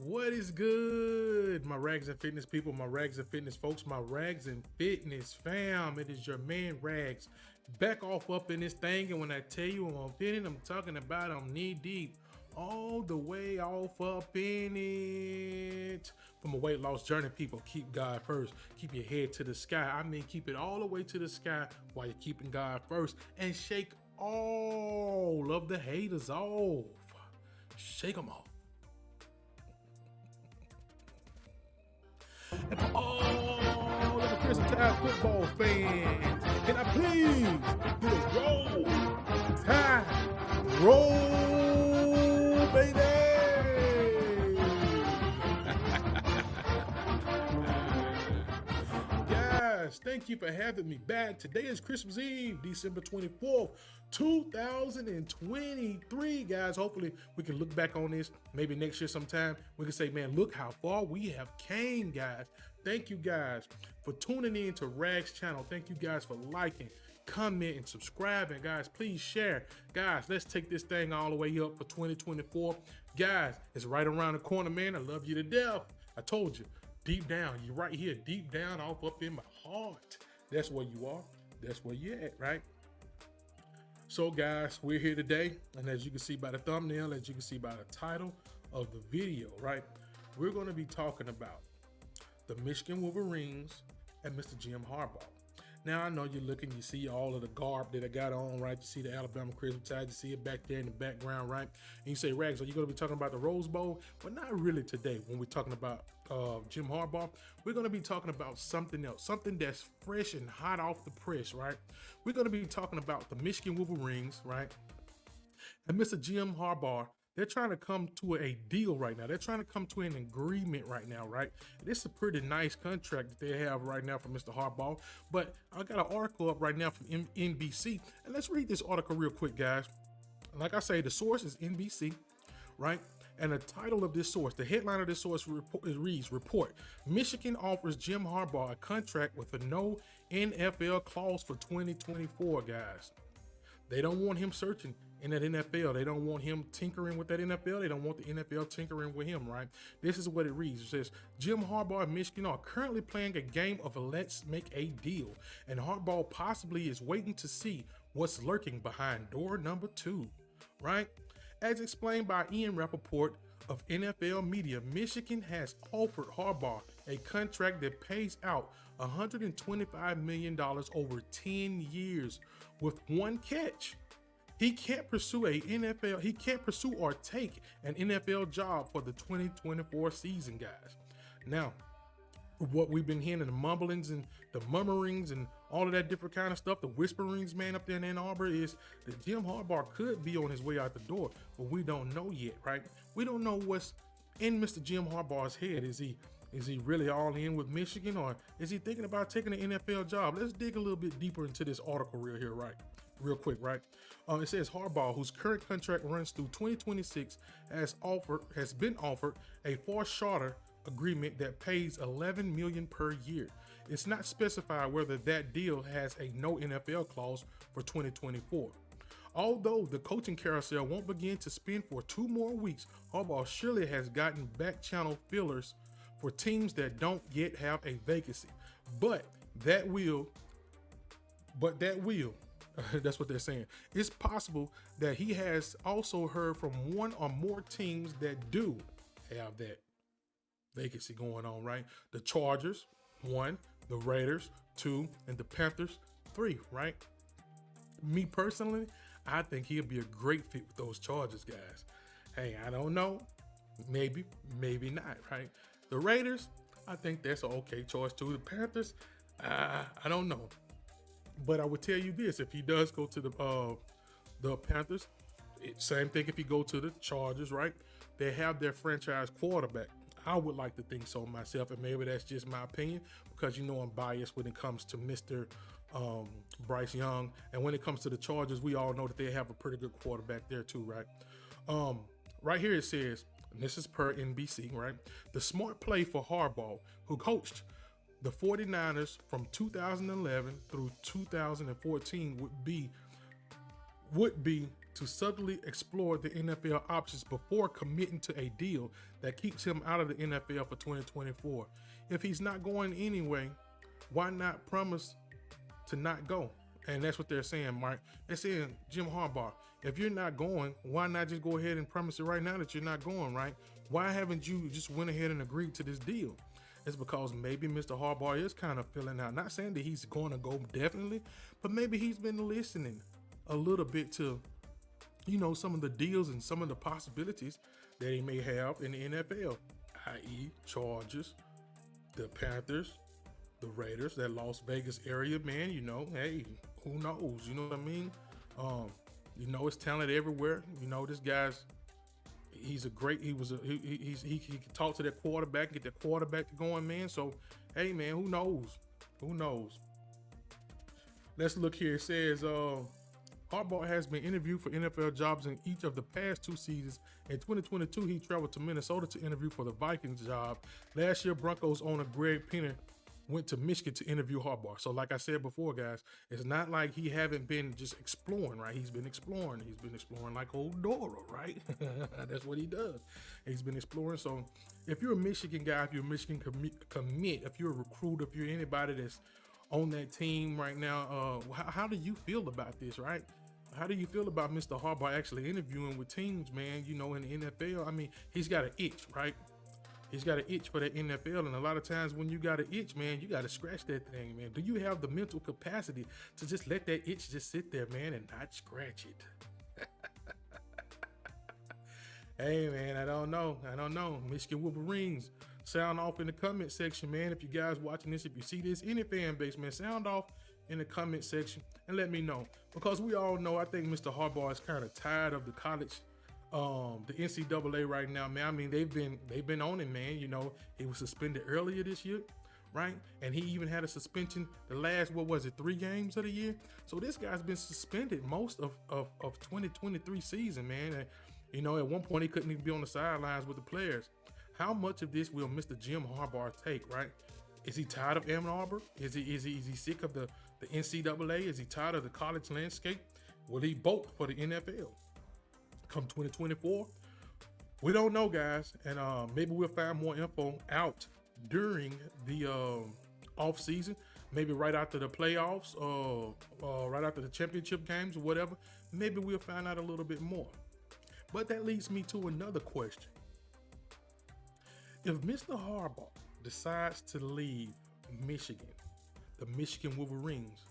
What is good, my Rags and Fitness people, my Rags and Fitness folks, my Rags and Fitness fam? It is your man Rags, back off up in this thing. And when I tell you I'm in it, I'm talking about I'm knee deep, all the way off up in it. From a weight loss journey, people, keep God first. Keep your head to the sky. I mean, keep it all the way to the sky while you're keeping God first, and shake all of the haters off. Shake them off. And for all of the Crystal Tide football fans, can I please get a roll? Tide, roll, baby! Guys, thank you for having me back. Today is Christmas Eve, December 24th, 2023, guys. Hopefully we can look back on this maybe next year sometime. We can say, man, look how far we have came, guys. Thank you guys for tuning in to Rags channel. Thank you guys for liking, comment, and subscribing. Guys, please share. Guys, let's take this thing all the way up for 2024. Guys, it's right around the corner, man. I love you to death. I told you, deep down, you're right here, deep down, off up in my heart. That's where you are. That's where you're at, right? So guys, we're here today, and as you can see by the thumbnail, as you can see by the title of the video, right, we're going to be talking about the Michigan Wolverines and Mr. Jim Harbaugh. Now, I know you're looking, you see all of the garb that I got on, right? You see the Alabama Crystal Tide, you see it back there in the background, right? And you say, Rags, are you going to be talking about the Rose Bowl? Well, not really today when we're talking about Jim Harbaugh. We're going to be talking about something else, something that's fresh and hot off the press, right? We're going to be talking about the Michigan Wolverines, right? And Mr. Jim Harbaugh. They're trying to come to a deal right now. They're trying to come to an agreement right now, right? This is a pretty nice contract that they have right now for Mr. Harbaugh. But I got an article up right now from NBC. And let's read this article real quick, guys. Like I say, the source is NBC, right? And the title of this source, the headline of this source reads, Report, Michigan offers Jim Harbaugh a contract with a no NFL clause for 2024, guys. They don't want him searching in that NFL. They don't want him tinkering with that NFL. They don't want the NFL tinkering with him, right? This is what it reads. It says, Jim Harbaugh and Michigan are currently playing a game of a let's make a deal. And Harbaugh possibly is waiting to see what's lurking behind door number 2, right? As explained by Ian Rappaport of NFL Media, Michigan has offered Harbaugh a contract that pays out $125 million over 10 years with one catch. He can't pursue a NFL, he can't pursue or take an NFL job for the 2024 season, guys. Now, what we've been hearing, the mumblings and the murmurings and all of that different kind of stuff, the whisperings, man, up there in Ann Arbor, is that Jim Harbaugh could be on his way out the door, but we don't know yet, right? We don't know what's in Mr. Jim Harbaugh's head. Is he really all in with Michigan, or is he thinking about taking an NFL job? Let's dig a little bit deeper into this article real quick, right? It says Harbaugh, whose current contract runs through 2026, has been offered a far shorter agreement that pays $11 million per year. It's not specified whether that deal has a no NFL clause for 2024. Although the coaching carousel won't begin to spin for 2 more weeks, Harbaugh surely has gotten back channel fillers for teams that don't yet have a vacancy. But that will, that's what they're saying. It's possible that he has also heard from 1 or more teams that do have that vacancy going on, right? The Chargers, 1, the Raiders, 2, and the Panthers, 3, right? Me personally, I think he'll be a great fit with those Chargers, guys. Hey, I don't know. Maybe not, right? The Raiders, I think that's an okay choice too. The Panthers, I don't know. But I would tell you this, if he does go to the Panthers, same thing if he go to the Chargers, right? They have their franchise quarterback. I would like to think so myself, and maybe that's just my opinion, because you know I'm biased when it comes to Mr. Bryce Young. And when it comes to the Chargers, we all know that they have a pretty good quarterback there too, right? Right here it says, and this is per NBC, right? The smart play for Harbaugh, who coached the 49ers from 2011 through 2014, would be to subtly explore the NFL options before committing to a deal that keeps him out of the NFL for 2024. If he's not going anyway, why not promise to not go? And that's what they're saying, Mike. They're saying, Jim Harbaugh, if you're not going, why not just go ahead and promise it right now that you're not going, right? Why haven't you just went ahead and agreed to this deal? It's because maybe Mr. Harbaugh is kind of feeling out. Not saying that he's going to go definitely, but maybe he's been listening a little bit to, you know, some of the deals and some of the possibilities that he may have in the NFL, i.e. Chargers, the Panthers, the Raiders, that Las Vegas area, man, you know, hey, who knows? You know what I mean? You know, it's talent everywhere. You know, this guy's, he can talk to that quarterback, get that quarterback going, man. So, hey, man, who knows? Who knows? Let's look here. It says, Harbaugh has been interviewed for NFL jobs in each of the past 2 seasons. In 2022, he traveled to Minnesota to interview for the Vikings job. Last year, Broncos owner Greg Penner went to Michigan to interview Harbaugh. So like I said before, guys, it's not like he haven't been just exploring, right? He's been exploring. He's been exploring like old Dora, right? That's what he does. He's been exploring. So if you're a Michigan guy, if you're a Michigan commit, if you're a recruiter, if you're anybody that's on that team right now, how do you feel about this, right? How do you feel about Mr. Harbaugh actually interviewing with teams, man, you know, in the NFL? I mean, he's got an itch, right? He's got an itch for the NFL, and a lot of times when you got an itch, man, you got to scratch that thing, man. Do you have the mental capacity to just let that itch just sit there, man, and not scratch it? Hey, man, I don't know. Michigan Wolverines, sound off in the comment section, man. If you guys watching this, if you see this, any fan base, man, sound off in the comment section and let me know. Because we all know, I think Mr. Harbaugh is kind of tired of the college, the NCAA right now, man. I mean, they've been on it, man. You know, he was suspended earlier this year, right? And he even had a suspension the last, 3 games of the year. So this guy's been suspended most of 2023 season, man. And, you know, at one point he couldn't even be on the sidelines with the players. How much of this will Mr. Jim Harbaugh take, right? Is he tired of Ann Arbor? Is he sick of the NCAA? Is he tired of the college landscape? Will he bolt for the NFL come 2024? We don't know, guys, and maybe we'll find more info out during the off season, maybe right after the playoffs, right after the championship games or whatever. Maybe we'll find out a little bit more. But that leads me to another question. If Mr. Harbaugh decides to leave Michigan, the Michigan Wolverines,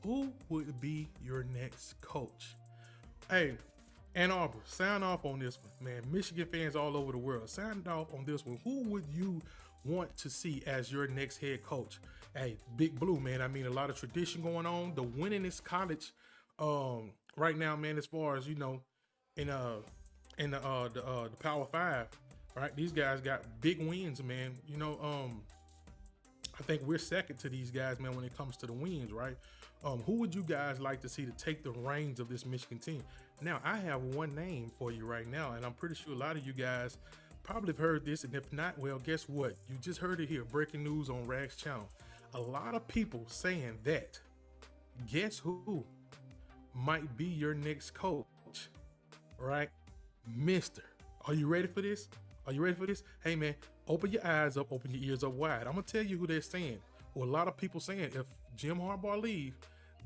who would be your next coach? Hey, Ann Arbor, sound off on this one, man. Michigan fans all over the world, sound off on this one. Who would you want to see as your next head coach? Hey, Big Blue, man. I mean, a lot of tradition going on. The winningest college right now, man, as far as, you know, in the Power 5, right? These guys got big wins, man. You know, I think we're second to these guys, man, when it comes to the wins, right? Who would you guys like to see to take the reins of this Michigan team? Now, I have one name for you right now, and I'm pretty sure a lot of you guys probably have heard this, and if not, well, guess what? You just heard it here, breaking news on Rags Channel. A lot of people saying that, guess who might be your next coach, right? Mister. Are you ready for this? Are you ready for this? Hey, man, open your eyes up, open your ears up wide. I'm going to tell you who they're saying. Well, a lot of people saying if Jim Harbaugh leave,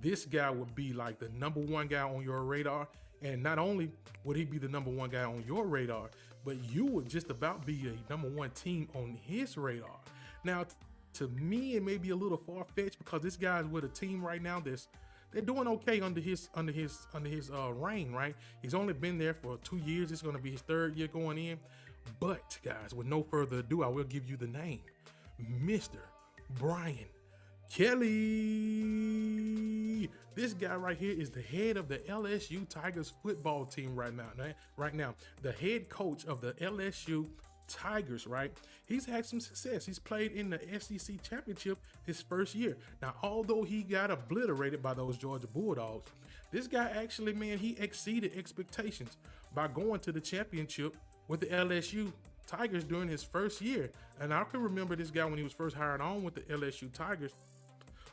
this guy would be like the #1 guy on your radar. And not only would he be the #1 guy on your radar, but you would just about be a #1 team on his radar. Now, to me, it may be a little far-fetched because this guy's with a team right now they're doing okay under his reign, right? He's only been there for 2 years. It's going to be his 3rd year going in. But guys, with no further ado, I will give you the name, Mr. Brian Kelly. This guy right here is the head of the LSU Tigers football team right now. Right now, the head coach of the LSU Tigers, right? He's had some success. He's played in the SEC championship his first year. Now, although he got obliterated by those Georgia Bulldogs, this guy actually, man, he exceeded expectations by going to the championship with the LSU Tigers during his first year. And I can remember this guy when he was first hired on with the LSU Tigers.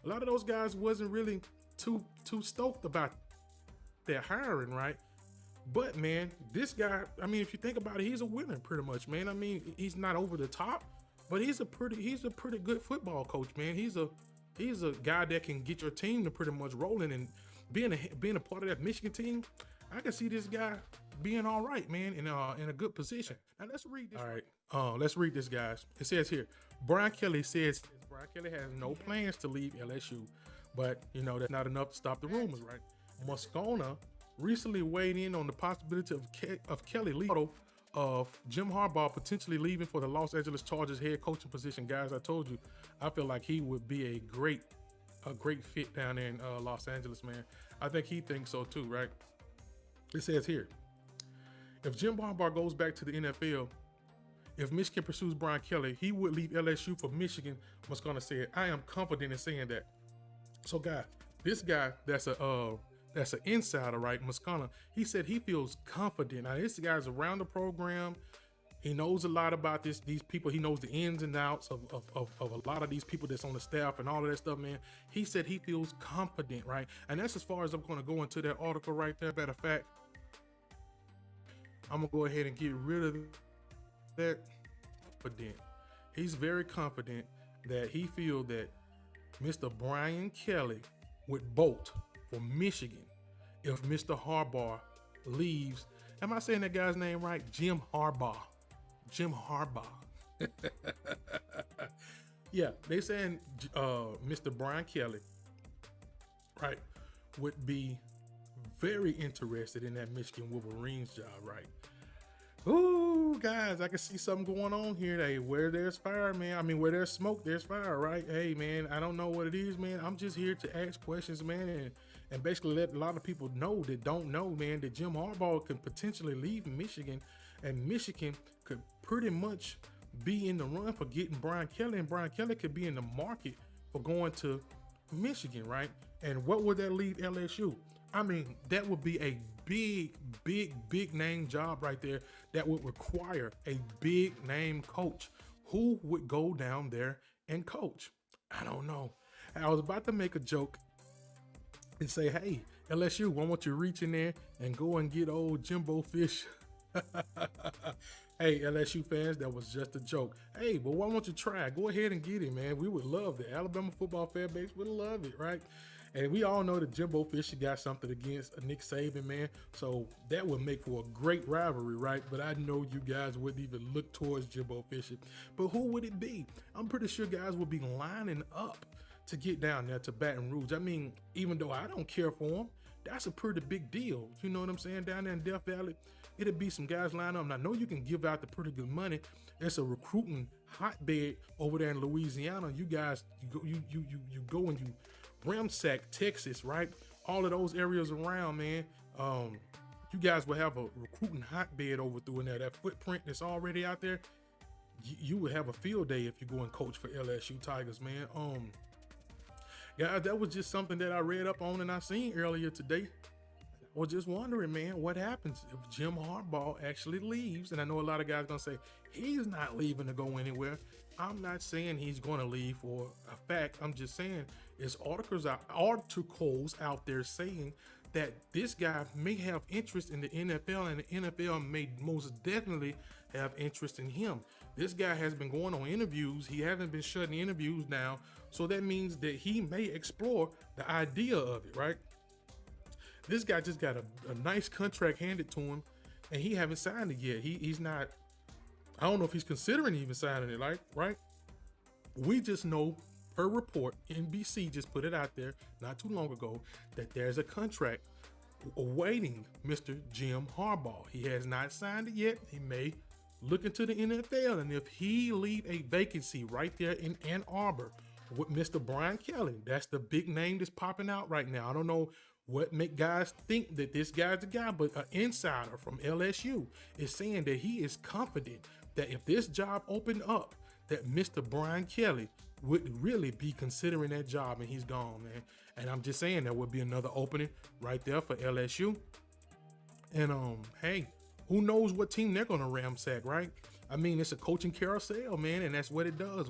A lot of those guys wasn't really too stoked about their hiring, right? But man, this guy, I mean, if you think about it, he's a winner pretty much, man. I mean, he's not over the top, but he's a pretty good football coach, man. He's a guy that can get your team to pretty much rolling, and being a part of that Michigan team, I can see this guy being all right, man, in a good position. Now let's read this. All right, let's read this, guys. It says here, Brian Kelly says Brian Kelly has no plans to leave LSU, but you know that's not enough to stop the rumors, right? Moscona recently weighed in on the possibility of Kelly leaving, of Jim Harbaugh potentially leaving for the Los Angeles Chargers head coaching position. Guys, I told you, I feel like he would be a great fit down there in Los Angeles, man. I think he thinks so too, right? It says here, if Jim Harbaugh goes back to the NFL, if Michigan pursues Brian Kelly, he would leave LSU for Michigan. Moscona said, I am confident in saying that. So, guys, this guy that's an insider, right? Moscona, he said he feels confident. Now, this guy's around the program. He knows a lot about these people. He knows the ins and outs of a lot of these people that's on the staff and all of that stuff, man. He said he feels confident, right? And that's as far as I'm going to go into that article right there. Matter of fact, I'm going to go ahead and get rid of that. Confident. He's very confident that he feels that Mr. Brian Kelly would bolt for Michigan if Mr. Harbaugh leaves. Am I saying that guy's name right? Jim Harbaugh. Jim Harbaugh. Yeah, they saying Mr. Brian Kelly, right, would be very interested in that Michigan Wolverines job, right? Ooh, guys, I can see something going on here. Hey, where there's fire, man. I mean, where there's smoke, there's fire, right? Hey, man, I don't know what it is, man. I'm just here to ask questions, man, and basically let a lot of people know that don't know, man, that Jim Harbaugh could potentially leave Michigan, and Michigan could pretty much be in the run for getting Brian Kelly, and Brian Kelly could be in the market for going to Michigan, right? And what would that leave LSU? I mean, that would be a big name job right there that would require a big name coach. Who would go down there and coach? I don't know. I was about to make a joke and say, hey, LSU, why don't you reach in there and go and get old Jimbo Fish? Hey, LSU fans, that was just a joke. Hey, but why don't you try? Go ahead and get him, man. We would love the Alabama football fan base would love it, right? And we all know that Jimbo Fisher got something against Nick Saban, man. So that would make for a great rivalry, right? But I know you guys wouldn't even look towards Jimbo Fisher. But who would it be? I'm pretty sure guys would be lining up to get down there to Baton Rouge. I mean, even though I don't care for him, that's a pretty big deal. You know what I'm saying? Down there in Death Valley, it'll be some guys lining up. And I know you can give out the pretty good money. It's a recruiting hotbed over there in Louisiana. You guys, you go and you Ramsack, Texas, right? All of those areas around, man. You guys will have a recruiting hotbed over through in there. That footprint that's already out there, you would have a field day if you go and coach for LSU Tigers, man. Yeah, that was just something that I read up on and I seen earlier today. I was just wondering, man, what happens if Jim Harbaugh actually leaves? And I know a lot of guys gonna say he's not leaving to go anywhere. I'm not saying he's going to leave for a fact. I'm just saying there's articles out there saying that this guy may have interest in the NFL, and the NFL may most definitely have interest in him. This guy has been going on interviews. He hasn't been shutting interviews down. So that means that he may explore the idea of it, right? This guy just got a nice contract handed to him, and he haven't signed it yet. He's not, I don't know if he's considering even signing it, like, right? We just know per report, NBC just put it out there not too long ago, that there's a contract awaiting Mr. Jim Harbaugh. He has not signed it yet. He may look into the NFL, and if he leave a vacancy right there in Ann Arbor with Mr. Brian Kelly, that's the big name that's popping out right now. I don't know what make guys think that this guy's the guy, but an insider from LSU is saying that he is confident that if this job opened up, that Mr. Brian Kelly would really be considering that job, and he's gone, man. And I'm just saying there would be another opening right there for LSU. And hey, who knows what team they're gonna ramsack, right? I mean, it's a coaching carousel, man, and that's what it does.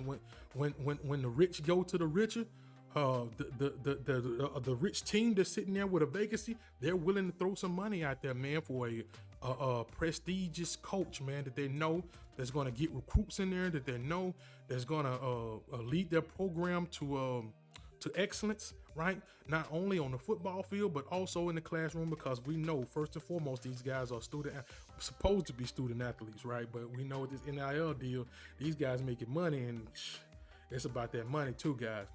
When the rich go to the richer, The rich team that's sitting there with a vacancy, they're willing to throw some money out there, man, for a prestigious coach, man, that they know that's going to get recruits in there, that they know that's going to lead their program to excellence, right? Not only on the football field, but also in the classroom, because we know first and foremost these guys are supposed to be student athletes, right? But we know this NIL deal, these guys making money, and it's about that money too, guys.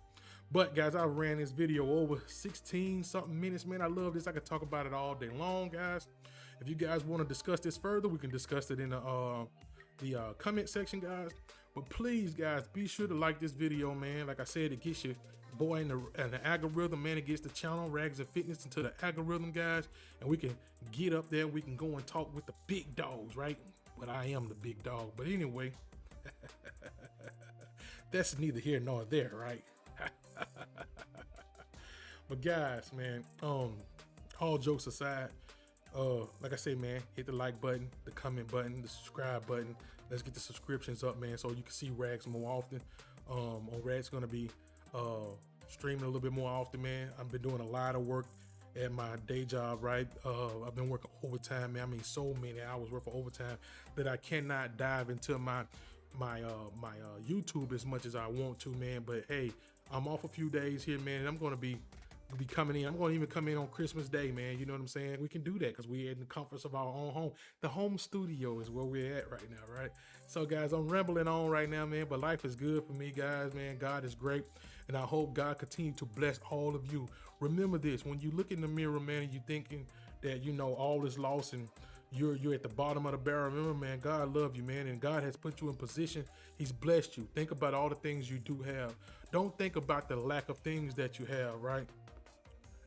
But guys, I ran this video over 16 something minutes, man. I love this. I could talk about it all day long, guys. If you guys want to discuss this further, we can discuss it in the comment section, guys. But please, guys, be sure to like this video, man. Like I said, it gets your boy in the algorithm, man. It gets the channel Rags and Fitness into the algorithm, guys. And we can get up there. We can go and talk with the big dogs, right? But I am the big dog. But anyway, that's neither here nor there, right? But guys, man, all jokes aside, like I say, man, hit the like button, the comment button, the subscribe button. Let's get the subscriptions up, man, so you can see Rags more often. Rags gonna be streaming a little bit more often, man. I've been doing a lot of work at my day job, right? I've been working overtime, man. I mean, so many hours worth of overtime that I cannot dive into my YouTube as much as I want to, man. But hey, I'm off a few days here, man, and I'm gonna be coming in. I'm gonna even come in on Christmas Day, man. You know what I'm saying? We can do that because we're in the comforts of our own home. The home studio is where we're at right now, right? So guys, I'm rambling on right now, man, but life is good for me, guys, man. God is great, and I hope God continue to bless all of you. Remember this: when you look in the mirror, man, and you thinking that you know all is lost and you're at the bottom of the barrel, remember, man, God love you, man, and God has put you in position. He's blessed you. Think about all the things you do have. Don't think about the lack of things that you have, right?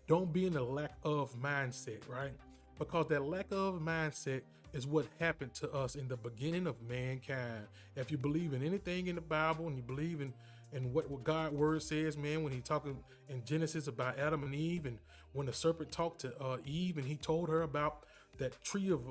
Don't be in the lack of mindset, right? Because that lack of mindset is what happened to us in the beginning of mankind. If you believe in anything in the Bible and you believe in what God's word says, man, when he talking in Genesis about Adam and Eve, and when the serpent talked to Eve and he told her about that tree of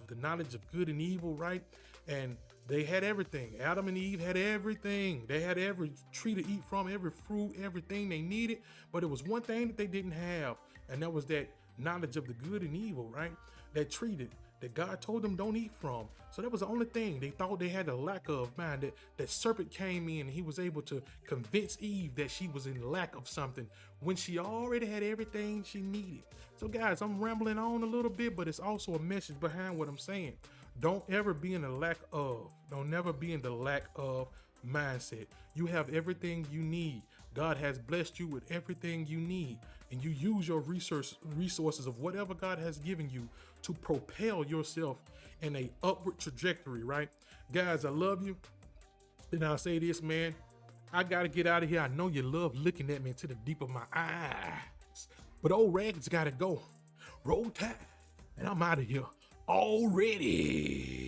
the knowledge of good and evil, right? And they had everything. Adam and Eve had everything. They had every tree to eat from, every fruit, everything they needed. But it was one thing that they didn't have, and that was that knowledge of the good and evil, right? That tree that God told them don't eat from. So that was the only thing they thought they had a lack of, man. That serpent came in and he was able to convince Eve that she was in lack of something when she already had everything she needed. So guys, I'm rambling on a little bit, but it's also a message behind what I'm saying. Don't ever be in the lack of. Don't never be in the lack of mindset. You have everything you need. God has blessed you with everything you need, and you use your resources of whatever God has given you to propel yourself in a upward trajectory, right? Guys, I love you. And I'll say this, man, I gotta get out of here. I know you love looking at me into the deep of my eyes, but old Rags gotta go. Roll Tide, and I'm out of here already.